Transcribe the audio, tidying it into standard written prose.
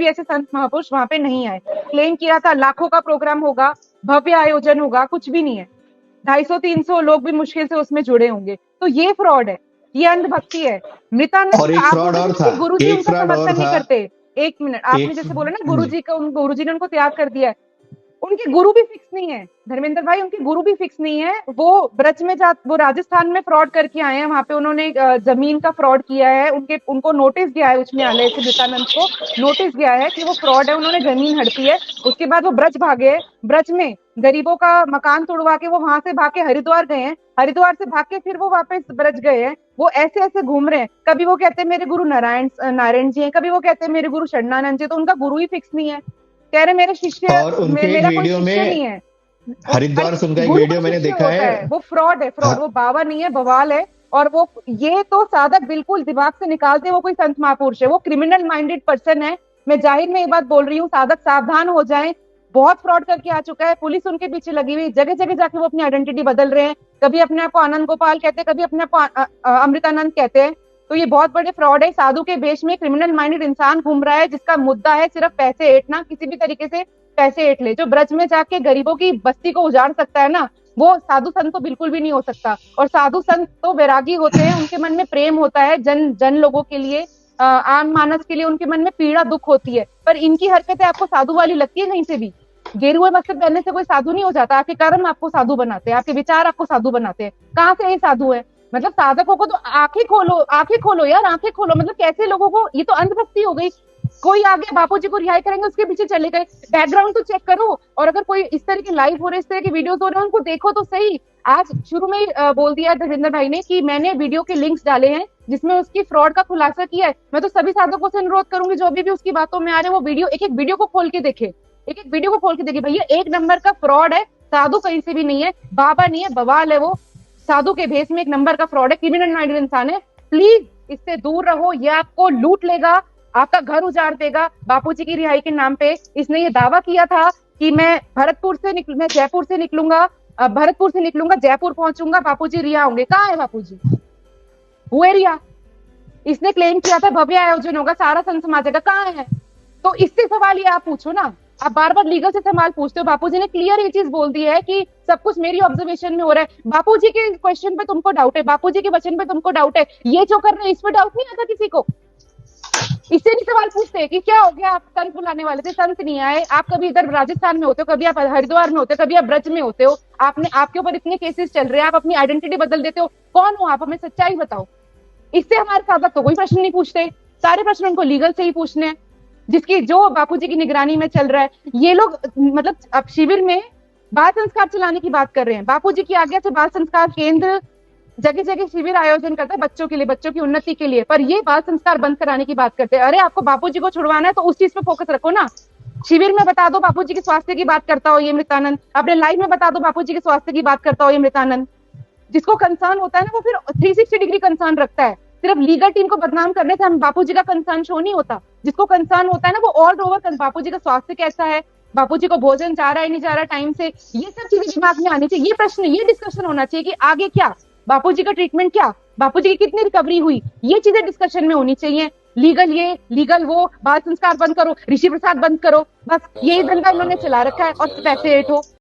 भी ऐसे संत महापुरुष वहां पे नहीं आए। क्लेम किया था लाखों का प्रोग्राम होगा, भव्य आयोजन होगा, कुछ भी नहीं है। 250-300 लोग भी मुश्किल से उसमें जुड़े होंगे। तो ये फ्रॉड है, ये अंधभक्ति है। और मृतानंद एक आप फ्रॉड बोल रहे और थे था, कि गुरुजी एक उनका फ्रॉड और समर्थन नहीं था। करते। एक मिनट, आपने एक जैसे बोला ना हाँ जी। गुरुजी का, गुरुजी ने उनको त्याग कर दिया है, उनके गुरु भी फिक्स नहीं है धर्मेंद्र भाई, उनके गुरु भी फिक्स नहीं है। वो ब्रज में वो राजस्थान में फ्रॉड करके आए हैं, वहां पे उन्होंने जमीन का फ्रॉड किया है। उनको नोटिस गया है उच्च न्यायालय से, मृतानंद को नोटिस गया है कि वो फ्रॉड है, उन्होंने जमीन हड़पी है। उसके बाद वो ब्रज भागे, ब्रज में गरीबों का मकान तोड़वा के वो वहां से भाग के हरिद्वार गए हैं, हरिद्वार से भाग के फिर वो वापस ब्रज गए हैं। वो ऐसे ऐसे घूम रहे हैं, कभी वो कहते हैं मेरे गुरु नारायण जी हैं, कभी वो कहते हैं मेरे गुरु शरणानंद जी। तो उनका गुरु ही फिक्स नहीं है, कह रहे मेरे शिष्य, और उनके एक मेरा कोई वीडियो शिष्य नहीं में, है। हरिद्वार से उनका एक गुरु वीडियो का मैंने शिष्य देखा होता है। है, वो फ्रॉड है, फ्रॉड। हाँ, वो बाबा नहीं है, बवाल है। और वो ये तो साधक बिल्कुल दिमाग से निकालते, वो कोई संत महापुरुष है, वो क्रिमिनल माइंडेड पर्सन है। मैं जाहिर में ये बात बोल रही हूँ, साधक सावधान हो जाएं। बहुत फ्रॉड करके आ चुका है, पुलिस उनके पीछे लगी हुई, जगह जगह जाके वो अपनी आइडेंटिटी बदल रहे हैं। कभी अपने आप को आनंद गोपाल कहते हैं, कभी अपने आप को अमृतानंद कहते हैं। तो ये बहुत बड़े फ्रॉड है। साधु के वेश में क्रिमिनल माइंडेड इंसान घूम रहा है, जिसका मुद्दा है सिर्फ पैसे ऐंठना, किसी भी तरीके से पैसे ऐंठ ले। जो ब्रज में जाके गरीबों की बस्ती को उजाड़ सकता है ना, वो साधु संत तो बिल्कुल भी नहीं हो सकता। और साधु संत तो वैरागी होते हैं, उनके मन में प्रेम होता है जन लोगों के लिए, आम मानस के लिए। उनके मन में पीड़ा दुख होती है। पर इनकी हरकतें आपको साधु वाली लगती है कहीं से भी? गेरुए वस्त्र पहनने से कोई साधु नहीं हो जाता। आपके कर्म आपको साधु बनाते हैं, आपके विचार आपको साधु बनाते हैं। कहाँ से ये साधु है? मतलब साधकों को तो आंखें खोलो, आंखें खोलो यार, आंखें खोलो। मतलब कैसे लोगों को, ये तो अंधभक्ति हो गई। कोई आगे बापू जी को रिहाई करेंगे, उसके पीछे चले गए। बैकग्राउंड तो चेक करो। और अगर कोई इस तरह के लाइव हो रहे, इस तरह के वीडियोस हो रहे हैं, उनको देखो तो सही। आज शुरू में बोल दिया धर्मेंद्र भाई ने कि मैंने वीडियो के लिंक्स डाले हैं जिसमें उसकी फ्रॉड का खुलासा किया है। मैं तो सभी साधकों से अनुरोध करूंगी जो अभी भी उसकी बातों में आ रहे हैं, वो वीडियो, एक एक वीडियो को खोल के देखे, एक एक वीडियो को खोल के देखिए। भैया एक नंबर का फ्रॉड है, साधु कहीं से भी नहीं है, बाबा नहीं है, बवाल है वो। साधु के भेष में एक नंबर का फ्रॉड है, क्रिमिनल माइंडेड इंसान है। प्लीज इससे दूर रहो, ये आपको लूट लेगा, आपका घर उजाड़ देगा। बापूजी की रिहाई के नाम पे इसने ये दावा किया था कि मैं जयपुर से निकलूंगा, भरतपुर से निकलूंगा, जयपुर पहुंचूंगा, बापूजी रिहा होंगे। कहाँ है बापूजी? हुए रिहा? इसने क्लेम किया था भव्य आयोजन होगा, सारा संत समाज का, कहाँ है? तो इससे सवाल ये आप पूछो ना, आप बार बार लीगल से सवाल पूछते हो। बापूजी ने क्लियर ये चीज बोल दी है कि सब कुछ मेरी ऑब्जर्वेशन में हो रहा है। बापूजी के क्वेश्चन पे तुमको डाउट है, बापूजी के वचन पे तुमको डाउट है, ये जो कर रहे हैं इस पे डाउट नहीं आता किसी को? इससे नहीं सवाल पूछते कि क्या हो गया, आप संत बुलाने वाले थे, संत नहीं आए। आप कभी इधर राजस्थान में होते हो, कभी आप हरिद्वार में होते हो, कभी आप ब्रज में होते हो, आपके ऊपर इतने केसेस चल रहे हैं, आप अपनी आइडेंटिटी बदल देते हो। कौन हो आप? हमें सच्चाई बताओ। इससे हमारे साधक तो कोई प्रश्न नहीं पूछते, सारे प्रश्न उनको लीगल से ही पूछने हैं, जिसकी जो बापूजी की निगरानी में चल रहा है। ये लोग मतलब अब शिविर में बाल संस्कार चलाने की बात कर रहे हैं। बापूजी की आज्ञा से बाल संस्कार केंद्र जगह जगह शिविर आयोजन करता है बच्चों के लिए, बच्चों की उन्नति के लिए, पर ये बाल संस्कार बंद कराने की बात करते हैं। अरे आपको बापूजी को छुड़वाना है तो उस चीज पे फोकस रखो ना। शिविर में बता दो बापूजी के स्वास्थ्य की बात करता हो ये मृतानंद, अपने लाइव में बता दो बापूजी के स्वास्थ्य की बात करता हो ये मृतानंद। जिसको कंसर्न होता है ना, वो फिर 360 डिग्री कंसर्न रखता है। सिर्फ लीगल टीम को बदनाम करने से हम बापूजी का कंसर्न शो नहीं होता। जिसको कंसर्न होता है ना, वो ऑल ओवर बापूजी का स्वास्थ्य कैसा है, बापूजी को भोजन जा रहा है नहीं जा रहा टाइम से, ये सब चीजें दिमाग में आनी चाहिए। ये प्रश्न, ये डिस्कशन होना चाहिए कि आगे क्या, बापूजी का ट्रीटमेंट क्या, बापूजी की कितनी रिकवरी हुई, ये चीजें डिस्कशन में होनी चाहिए। लीगल ये, लीगल वो, बाल संस्कार बंद करो, ऋषि प्रसाद बंद करो, बस यही धंधा इन्होंने चला रखा है और पैसे ऐंठो।